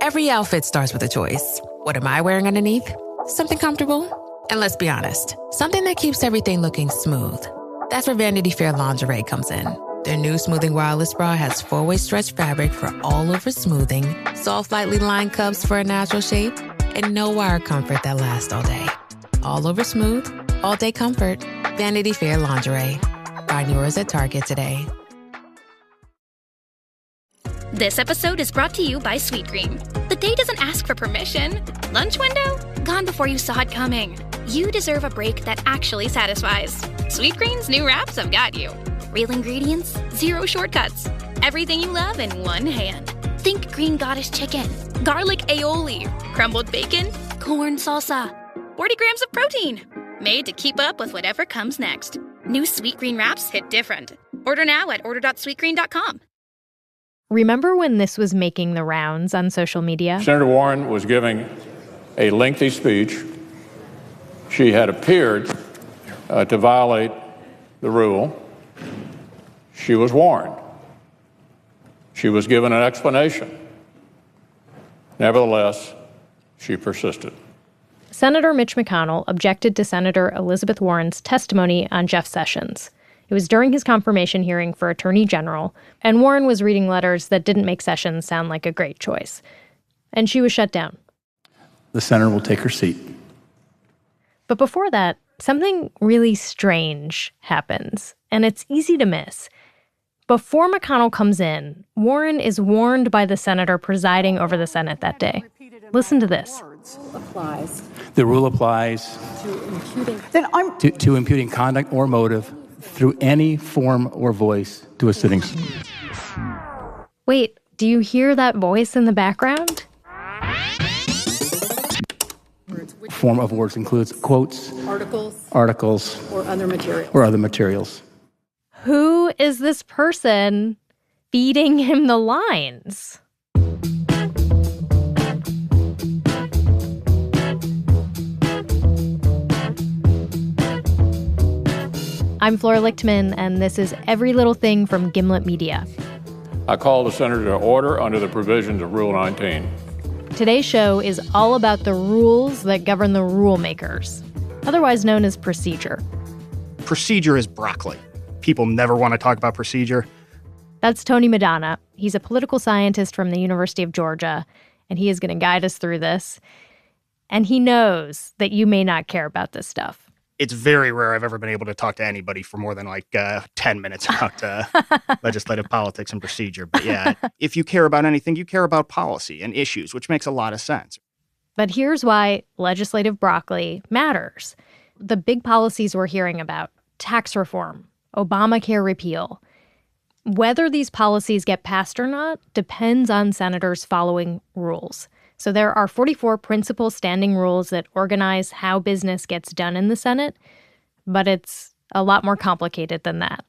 Every outfit starts with a choice. What am I wearing underneath? Something comfortable? And let's be honest, something that keeps everything looking smooth. That's where Vanity Fair lingerie comes in. Their new Smoothing Wireless Bra has four-way stretch fabric for all-over smoothing, soft, lightly lined cups for a natural shape, and no wire comfort that lasts all day. All over smooth, all day comfort. Vanity Fair lingerie. Find yours at Target today. This episode is brought to you by Sweetgreen. The day doesn't ask for permission. Lunch window? Gone before you saw it coming. You deserve a break that actually satisfies. Sweetgreen's new wraps have got you. Real ingredients, zero shortcuts. Everything you love in one hand. Think Green Goddess chicken, garlic aioli, crumbled bacon, corn salsa. 40 grams of protein. Made to keep up with whatever comes next. New Sweetgreen wraps hit different. Order now at order.sweetgreen.com. Remember when this was making the rounds on social media? Senator Warren was giving a lengthy speech. She had appeared to violate the rule. She was warned. She was given an explanation. Nevertheless, she persisted. Senator Mitch McConnell objected to Senator Elizabeth Warren's testimony on Jeff Sessions. It was during his confirmation hearing for Attorney General, and Warren was reading letters that didn't make Sessions sound like a great choice. And she was shut down. The senator will take her seat. But before that, something really strange happens, and it's easy to miss. Before McConnell comes in, Warren is warned by the senator presiding over the Senate that day. Listen to this. The rule applies to imputing conduct or motive through any form or voice to a sitting. Wait, do you hear that voice in the background? Form of words includes quotes, articles, or other materials. Who is this person feeding him the lines? I'm Flora Lichtman, and this is Every Little Thing from Gimlet Media. I call the senator to order under the provisions of Rule 19. Today's show is all about the rules that govern the rule makers, otherwise known as procedure. Procedure is broccoli. People never want to talk about procedure. That's Tony Madonna. He's a political scientist from the University of Georgia, and he is going to guide us through this. And he knows that you may not care about this stuff. It's very rare I've ever been able to talk to anybody for more than 10 minutes about legislative politics and procedure. But yeah, if you care about anything, you care about policy and issues, which makes a lot of sense. But here's why legislative broccoli matters. The big policies we're hearing about, tax reform, Obamacare repeal, whether these policies get passed or not depends on senators following rules. So there are 44 principal standing rules that organize how business gets done in the Senate, but it's a lot more complicated than that.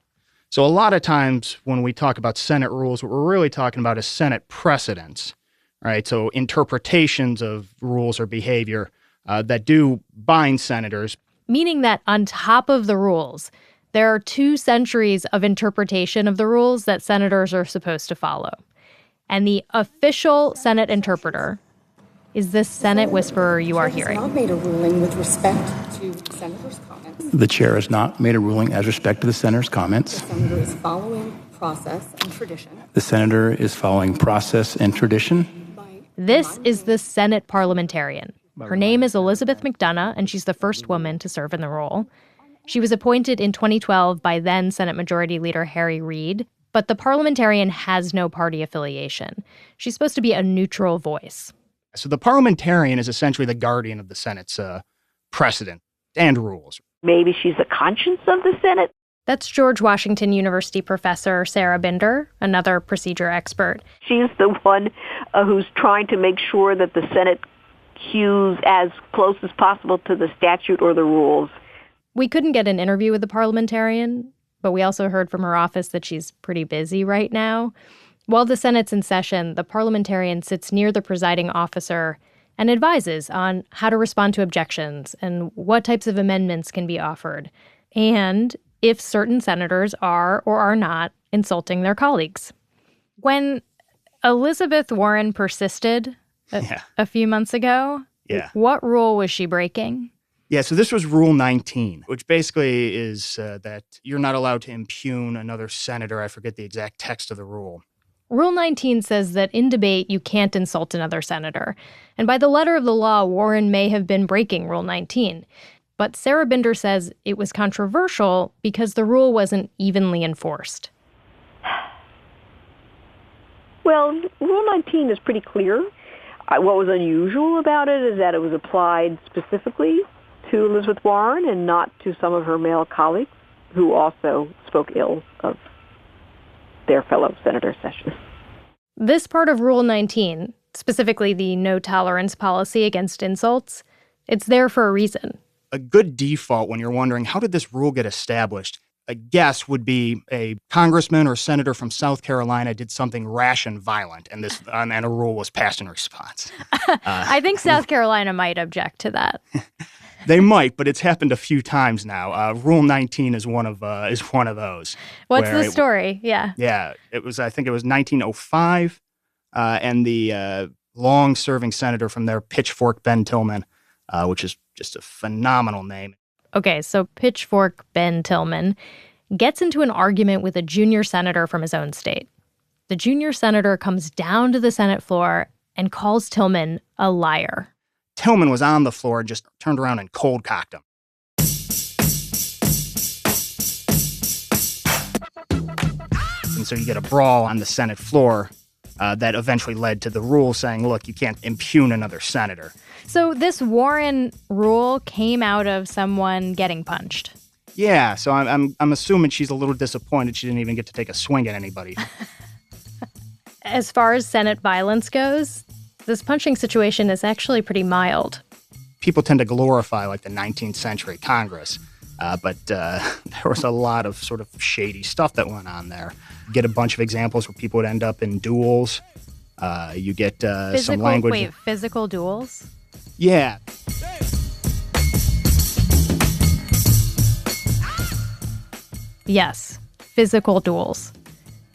So a lot of times when we talk about Senate rules, what we're really talking about is Senate precedents, right? So interpretations of rules or behavior that do bind senators. Meaning that on top of the rules, there are 2 centuries of interpretation of the rules that senators are supposed to follow. And the official Senate interpreter is this Senate whisperer you are hearing. Not made a ruling with respect to senators' comments. The chair has not made a ruling as respect to the senator's comments. The senator is following process and tradition. The senator is following process and tradition. This is the Senate parliamentarian. Her name is Elizabeth McDonough, and she's the first woman to serve in the role. She was appointed in 2012 by then Senate Majority Leader Harry Reid, but the parliamentarian has no party affiliation. She's supposed to be a neutral voice. So the parliamentarian is essentially the guardian of the Senate's precedent and rules. Maybe she's the conscience of the Senate. That's George Washington University professor Sarah Binder, another procedure expert. She's the one who's trying to make sure that the Senate hews as close as possible to the statute or the rules. We couldn't get an interview with the parliamentarian, but we also heard from her office that she's pretty busy right now. While the Senate's in session, the parliamentarian sits near the presiding officer and advises on how to respond to objections and what types of amendments can be offered, and if certain senators are or are not insulting their colleagues. When Elizabeth Warren persisted a few months ago. Yeah. What rule was she breaking? Yeah, so this was Rule 19, which basically is that you're not allowed to impugn another senator. I forget the exact text of the rule. Rule 19 says that in debate, you can't insult another senator. And by the letter of the law, Warren may have been breaking Rule 19. But Sarah Binder says it was controversial because the rule wasn't evenly enforced. Well, Rule 19 is pretty clear. What was unusual about it is that it was applied specifically to Elizabeth Warren and not to some of her male colleagues who also spoke ill of their fellow Senator Sessions. This part of Rule 19, specifically the no tolerance policy against insults, it's there for a reason. A good default when you're wondering, how did this rule get established? A guess would be a congressman or senator from South Carolina did something rash and violent, and a rule was passed in response. I think South Carolina might object to that. They might, but it's happened a few times now. Rule 19 is one of those. What's the story? Yeah. Yeah, I think it was 1905, and the long-serving senator from there, Pitchfork Ben Tillman, which is just a phenomenal name. Okay, so Pitchfork Ben Tillman gets into an argument with a junior senator from his own state. The junior senator comes down to the Senate floor and calls Tillman a liar. Tillman was on the floor and just turned around and cold cocked him. And so you get a brawl on the Senate floor that eventually led to the rule saying, look, you can't impugn another senator. So this Warren rule came out of someone getting punched. Yeah, so I'm assuming she's a little disappointed she didn't even get to take a swing at anybody. As far as Senate violence goes, this punching situation is actually pretty mild. People tend to glorify like the 19th century Congress, but there was a lot of sort of shady stuff that went on there. You get a bunch of examples where people would end up in duels. You get some language. Wait, physical duels? Yeah. Yes, physical duels.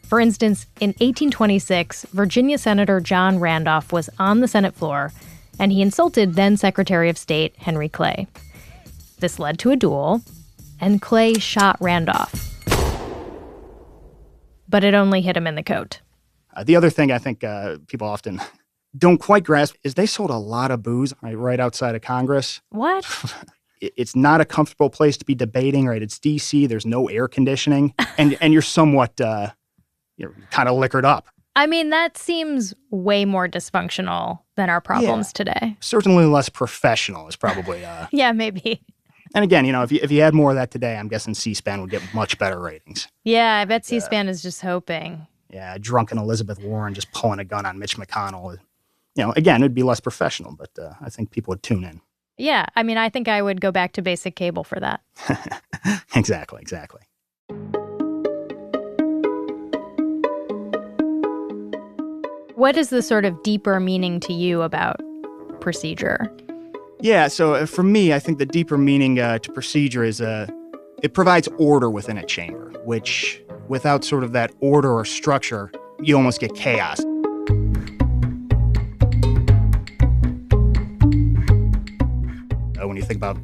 For instance, in 1826, Virginia Senator John Randolph was on the Senate floor, and he insulted then Secretary of State Henry Clay. This led to a duel, and Clay shot Randolph. But it only hit him in the coat. The other thing I think people often don't quite grasp is they sold a lot of booze right outside of Congress. What? It's not a comfortable place to be debating, right? It's D.C., there's no air conditioning, and you're somewhat... you're kind of liquored up. I mean, that seems way more dysfunctional than our problems today. Certainly less professional is probably... Yeah, maybe. And again, if you had more of that today, I'm guessing C-SPAN would get much better ratings. Yeah, I bet C-SPAN is just hoping. Yeah, drunken Elizabeth Warren just pulling a gun on Mitch McConnell. Again, it'd be less professional, but I think people would tune in. Yeah, I mean, I think I would go back to basic cable for that. Exactly. What is the sort of deeper meaning to you about procedure? Yeah, so for me, I think the deeper meaning to procedure is it provides order within a chamber, which without sort of that order or structure, you almost get chaos. When you think about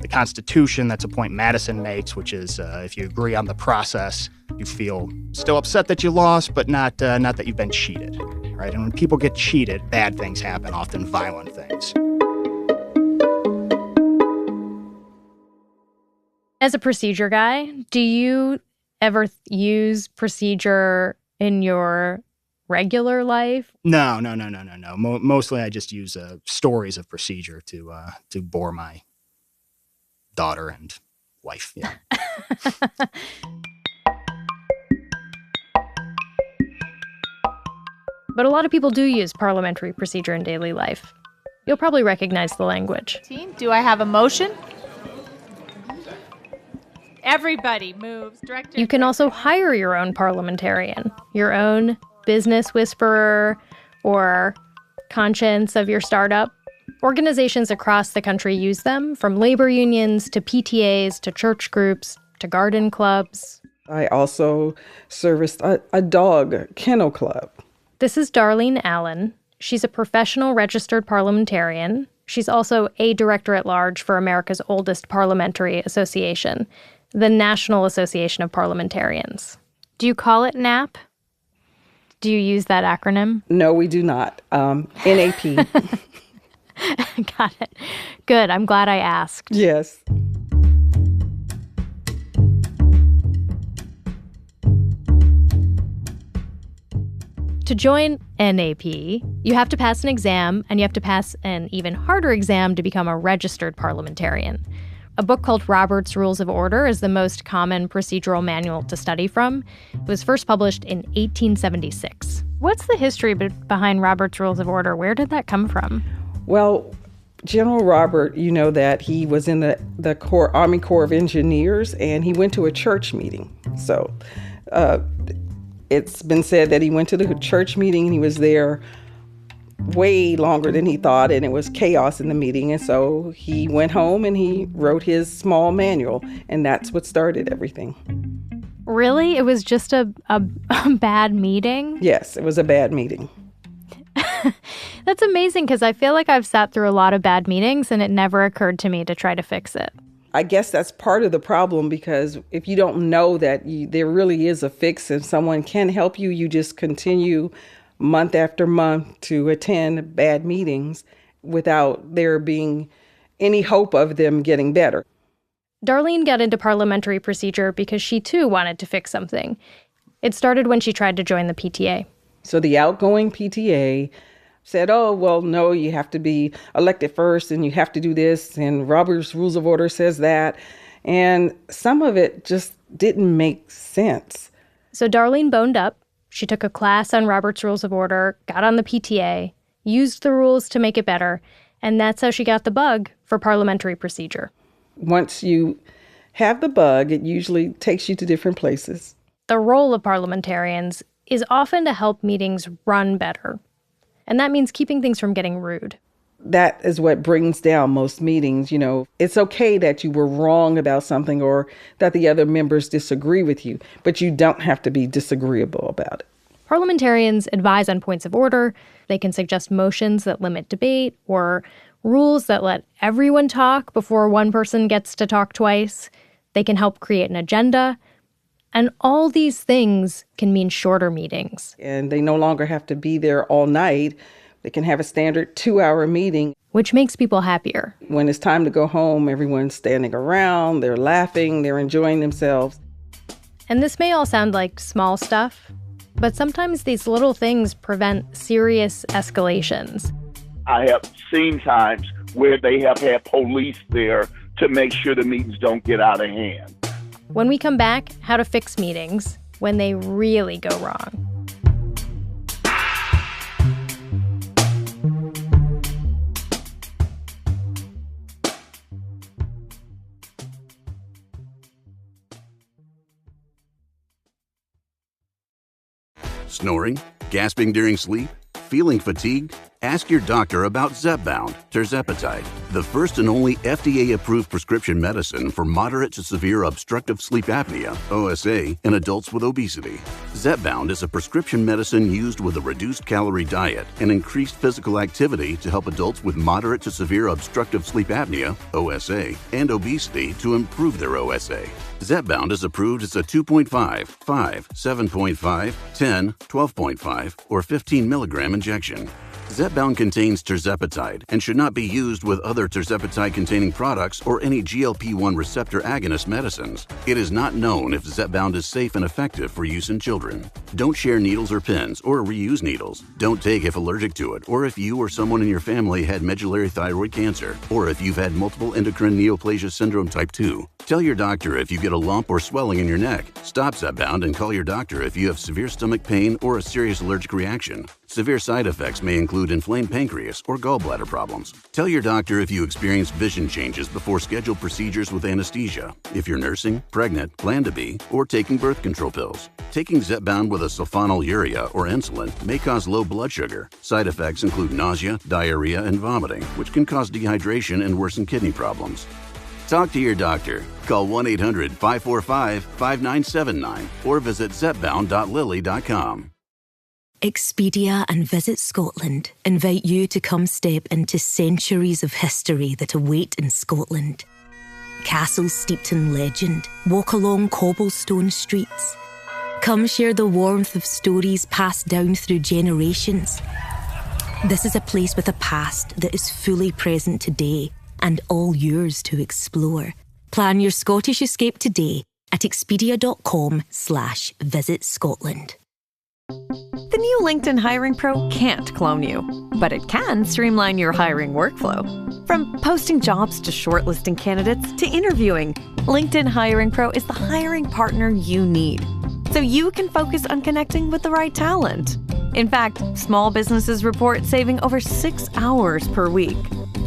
the Constitution, that's a point Madison makes, which is if you agree on the process, you feel still upset that you lost, but not that you've been cheated, right? And when people get cheated, bad things happen, often violent things. As a procedure guy, do you ever use procedure in your regular life? No. Mostly I just use stories of procedure to bore my daughter and wife. Yeah. But a lot of people do use parliamentary procedure in daily life. You'll probably recognize the language. Do I have a motion? Everybody moves. Director. You can also hire your own parliamentarian, your own business whisperer, or conscience of your startup. Organizations across the country use them, from labor unions to PTAs to church groups to garden clubs. I also serviced a dog kennel club. This is Darlene Allen, She's a professional registered parliamentarian. She's also a director-at-large for America's oldest parliamentary association, the National Association of Parliamentarians. Do you call it NAP? Do you use that acronym? No, we do not. NAP. Got it. Good. I'm glad I asked. Yes. To join NAP, you have to pass an exam, and you have to pass an even harder exam to become a registered parliamentarian. A book called Robert's Rules of Order is the most common procedural manual to study from. It was first published in 1876. What's the history behind Robert's Rules of Order? Where did that come from? Well, General Robert, you know that he was in the Army Corps of Engineers, and he went to a church meeting. So it's been said that he went to the church meeting and he was there way longer than he thought, and it was chaos in the meeting. And so he went home and he wrote his small manual, and that's what started everything. Really? It was just a bad meeting? Yes, it was a bad meeting. That's amazing, because I feel like I've sat through a lot of bad meetings and it never occurred to me to try to fix it. I guess that's part of the problem, because if you don't know that there really is a fix and someone can help you, you just continue month after month to attend bad meetings without there being any hope of them getting better. Darlene got into parliamentary procedure because she too wanted to fix something. It started when she tried to join the PTA. So the outgoing PTA said, oh, well, no, you have to be elected first and you have to do this. And Robert's Rules of Order says that. And some of it just didn't make sense. So Darlene boned up. She took a class on Robert's Rules of Order, got on the PTA, used the rules to make it better. And that's how she got the bug for parliamentary procedure. Once you have the bug, it usually takes you to different places. The role of parliamentarians is often to help meetings run better. And that means keeping things from getting rude. That is what brings down most meetings. You know, it's okay that you were wrong about something or that the other members disagree with you, but you don't have to be disagreeable about it. Parliamentarians advise on points of order. They can suggest motions that limit debate or rules that let everyone talk before one person gets to talk twice. They can help create an agenda. And all these things can mean shorter meetings. And they no longer have to be there all night. They can have a standard 2-hour meeting. Which makes people happier. When it's time to go home, everyone's standing around, they're laughing, they're enjoying themselves. And this may all sound like small stuff, but sometimes these little things prevent serious escalations. I have seen times where they have had police there to make sure the meetings don't get out of hand. When we come back, how to fix meetings when they really go wrong. Snoring? Gasping during sleep? Feeling fatigued? Ask your doctor about Zepbound, tirzepatide, the first and only FDA-approved prescription medicine for moderate to severe obstructive sleep apnea, OSA, in adults with obesity. Zepbound is a prescription medicine used with a reduced calorie diet and increased physical activity to help adults with moderate to severe obstructive sleep apnea, OSA, and obesity to improve their OSA. Zepbound is approved as a 2.5, 5, 7.5, 10, 12.5, or 15 milligram injection. Zepbound contains tirzepatide and should not be used with other tirzepatide-containing products or any GLP-1 receptor agonist medicines. It is not known if Zepbound is safe and effective for use in children. Don't share needles or pens or reuse needles. Don't take if allergic to it or if you or someone in your family had medullary thyroid cancer or if you've had multiple endocrine neoplasia syndrome type 2. Tell your doctor if you get a lump or swelling in your neck. Stop Zepbound and call your doctor if you have severe stomach pain or a serious allergic reaction. Severe side effects may include inflamed pancreas or gallbladder problems. Tell your doctor if you experience vision changes before scheduled procedures with anesthesia, if you're nursing, pregnant, plan to be, or taking birth control pills. Taking Zepbound with a sulfonylurea or insulin may cause low blood sugar. Side effects include nausea, diarrhea, and vomiting, which can cause dehydration and worsen kidney problems. Talk to your doctor. Call 1-800-545-5979 or visit zepbound.lilly.com. Expedia and Visit Scotland invite you to come step into centuries of history that await in Scotland. Castles steeped in legend walk along cobblestone streets. Come share the warmth of stories passed down through generations. This is a place with a past that is fully present today and all yours to explore. Plan your Scottish escape today at expedia.com/Visit Scotland. The new LinkedIn Hiring Pro can't clone you, but it can streamline your hiring workflow. From posting jobs to shortlisting candidates to interviewing, LinkedIn Hiring Pro is the hiring partner you need, so you can focus on connecting with the right talent. In fact, small businesses report saving over 6 hours per week.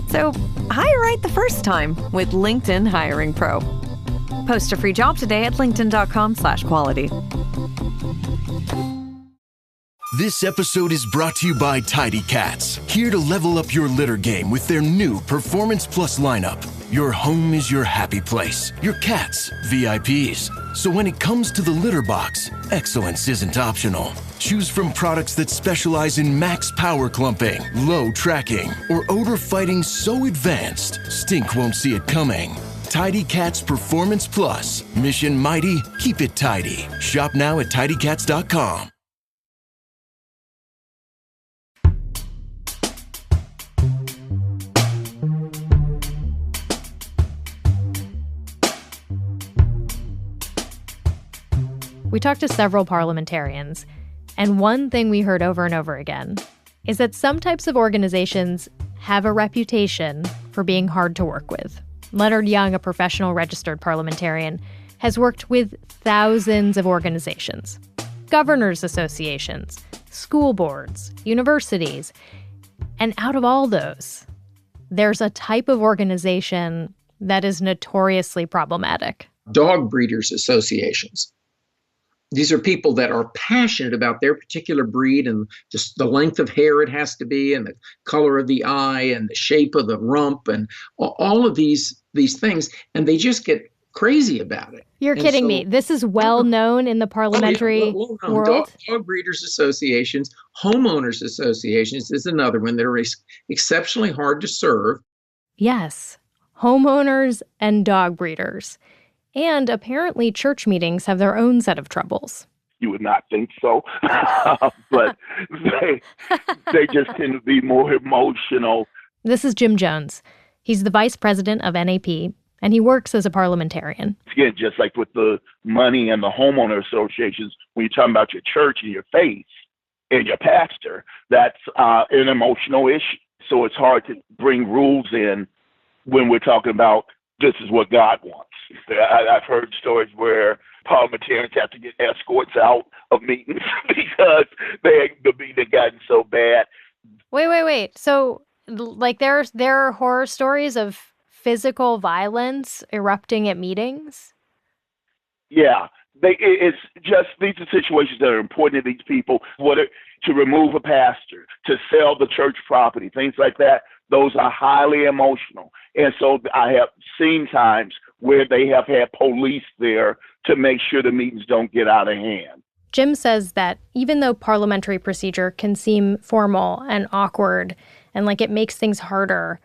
So hire right the first time with LinkedIn Hiring Pro. Post a free job today at linkedin.com/quality. This episode is brought to you by Tidy Cats, here to level up your litter game with their new Performance Plus lineup. Your home is your happy place, your cats, VIPs. So when it comes to the litter box, excellence isn't optional. Choose from products that specialize in max power clumping, low tracking, or odor fighting so advanced, stink won't see it coming. Tidy Cats Performance Plus. Mission mighty, keep it tidy. Shop now at tidycats.com. We talked to several parliamentarians, and one thing we heard over and over again is that some types of organizations have a reputation for being hard to work with. Leonard Young, a professional registered parliamentarian, has worked with thousands of organizations, governors' associations, school boards, universities, and out of all those, there's a type of organization that is notoriously problematic. Dog breeders' associations. These are people that are passionate about their particular breed and just the length of hair it has to be and the color of the eye and the shape of the rump and all of these things. And they just get crazy about it. You're kidding me. This is well known in the parliamentary world. Dog breeders associations, homeowners associations is another one that are exceptionally hard to serve. Yes, homeowners and dog breeders. And apparently church meetings have their own set of troubles. You would not think so, but they just tend to be more emotional. This is Jim Jones. He's the vice president of NAP, and he works as a parliamentarian. Again, just like with the money and the homeowner associations, when you're talking about your church and your faith and your pastor, that's an emotional issue. So it's hard to bring rules in when we're talking about this is what God wants. I've heard stories where parliamentarians have to get escorts out of meetings because the meeting had gotten so bad. Wait. So, like, there are horror stories of physical violence erupting at meetings? Yeah. It's just, these are situations that are important to these people, whether to remove a pastor, to sell the church property, things like that. Those are highly emotional. And so I have seen times where they have had police there to make sure the meetings don't get out of hand. Jim says that even though parliamentary procedure can seem formal and awkward and like it makes things harder,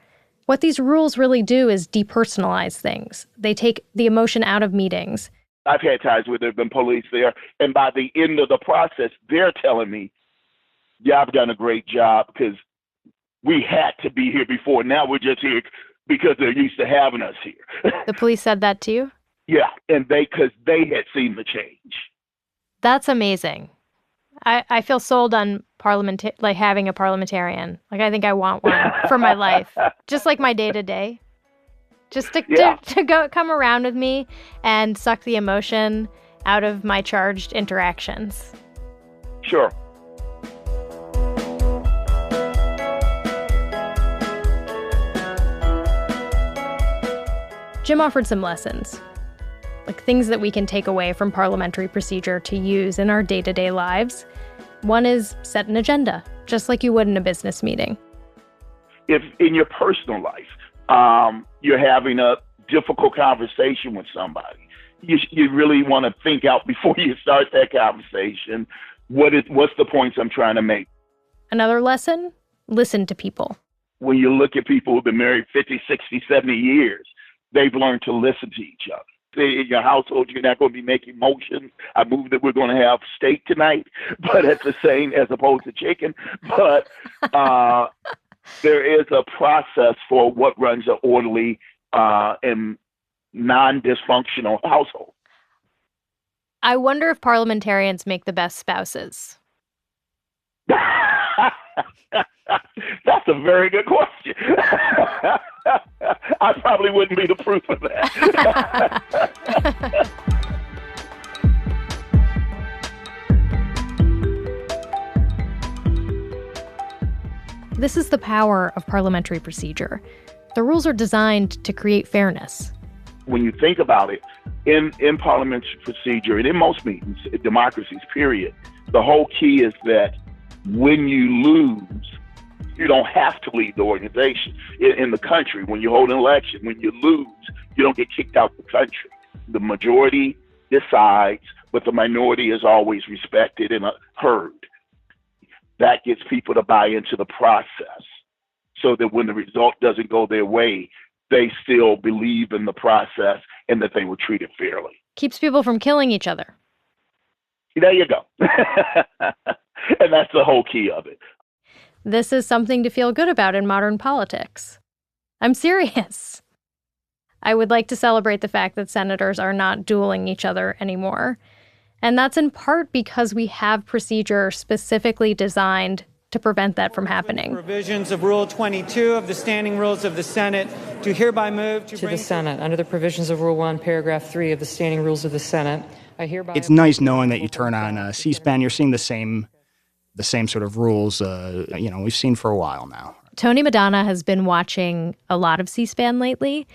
what these rules really do is depersonalize things. They take the emotion out of meetings. I've had times where there have been police there, and by the end of the process, they're telling me, yeah, I've done a great job because we had to be here before. Now we're just here because they're used to having us here. The police said that to you? Yeah, and because they had seen the change. That's amazing. I feel sold on having a parliamentarian. Like, I think I want one for my life, just like my day-to-day. Just to come around with me and suck the emotion out of my charged interactions. Sure. Jim offered some lessons, like things that we can take away from parliamentary procedure to use in our day-to-day lives. One is set an agenda, just like you would in a business meeting. If in your personal life, you're having a difficult conversation with somebody, you really want to think out before you start that conversation. What's the points I'm trying to make? Another lesson, listen to people. When you look at people who've been married 50, 60, 70 years, they've learned to listen to each other. In your household, you're not going to be making motions. I moved that we're going to have steak tonight, but it's the same as opposed to chicken. But there is a process for what runs an orderly and non-dysfunctional household. I wonder if parliamentarians make the best spouses. That's a very good question. I probably wouldn't be the proof of that. This is the power of parliamentary procedure. The rules are designed to create fairness. When you think about it, in parliamentary procedure and in most meetings, democracies, period, the whole key is that when you lose, you don't have to leave the organization. In the country, when you hold an election, when you lose, you don't get kicked out the country. The majority decides, but the minority is always respected and heard. That gets people to buy into the process so that when the result doesn't go their way, they still believe in the process and that they were treated fairly. Keeps people from killing each other. There you go. And that's the whole key of it. This is something to feel good about in modern politics. I'm serious. I would like to celebrate the fact that senators are not dueling each other anymore. And that's in part because we have procedure specifically designed to prevent that from happening. Provisions of Rule 22 of the Standing Rules of the Senate to hereby move to the Senate under the provisions of Rule 1, Paragraph 3 of the Standing Rules of the Senate. I hereby. It's nice knowing that you turn on C-SPAN, you're seeing the same sort of rules, we've seen for a while now. Tony Madonna has been watching a lot of C-SPAN lately.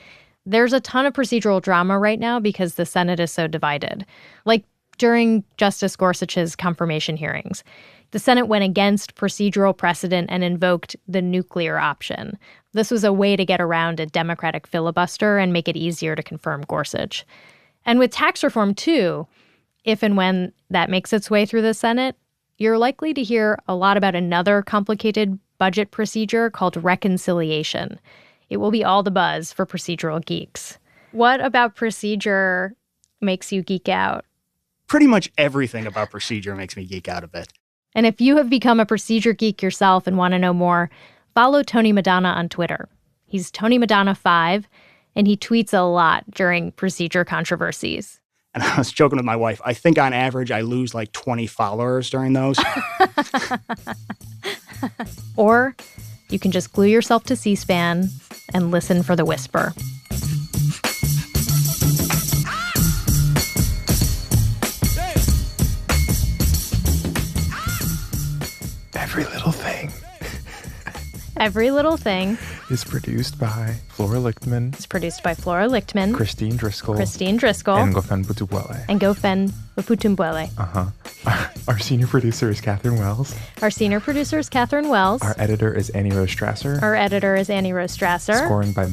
There's a ton of procedural drama right now because the Senate is so divided. Like during Justice Gorsuch's confirmation hearings, the Senate went against procedural precedent and invoked the nuclear option. This was a way to get around a Democratic filibuster and make it easier to confirm Gorsuch. And with tax reform, too, if and when that makes its way through the Senate, you're likely to hear a lot about another complicated budget procedure called reconciliation. It will be all the buzz for procedural geeks. What about procedure makes you geek out? Pretty much everything about procedure makes me geek out a bit. And if you have become a procedure geek yourself and want to know more, follow Tony Madonna on Twitter. He's Tony Madonna 5, and he tweets a lot during procedure controversies. And I was joking with my wife. I think on average, I lose like 20 followers during those. Or you can just glue yourself to C-SPAN and listen for the whisper. Every Little Thing. Every Little Thing is produced by Flora Lichtman. It's produced by Flora Lichtman. Christine Driscoll. And Gofen Butumbwele. And Gofen Butumbwele. Our senior producer is Catherine Wells. Our senior producer is Catherine Wells. Our editor is Annie Rose Strasser. Scoring by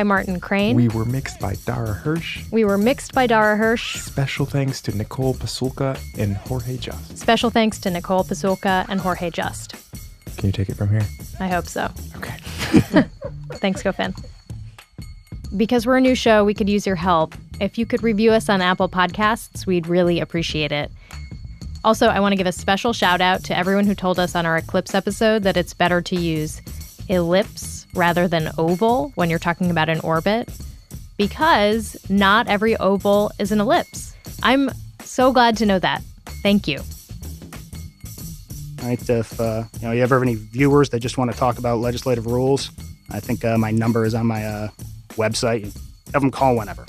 Martin Crane. We were mixed by Dara Hirsch. Special thanks to Nicole Pasulka and Jorge Just. Can you take it from here? I hope so. Okay. Thanks, Gofen. Because we're a new show, we could use your help. If you could review us on Apple Podcasts, we'd really appreciate it. Also, I want to give a special shout out to everyone who told us on our Eclipse episode that it's better to use ellipse rather than oval when you're talking about an orbit, because not every oval is an ellipse. I'm so glad to know that. Thank you. Right, if you ever have any viewers that just want to talk about legislative rules, I think my number is on my website. Have them call whenever.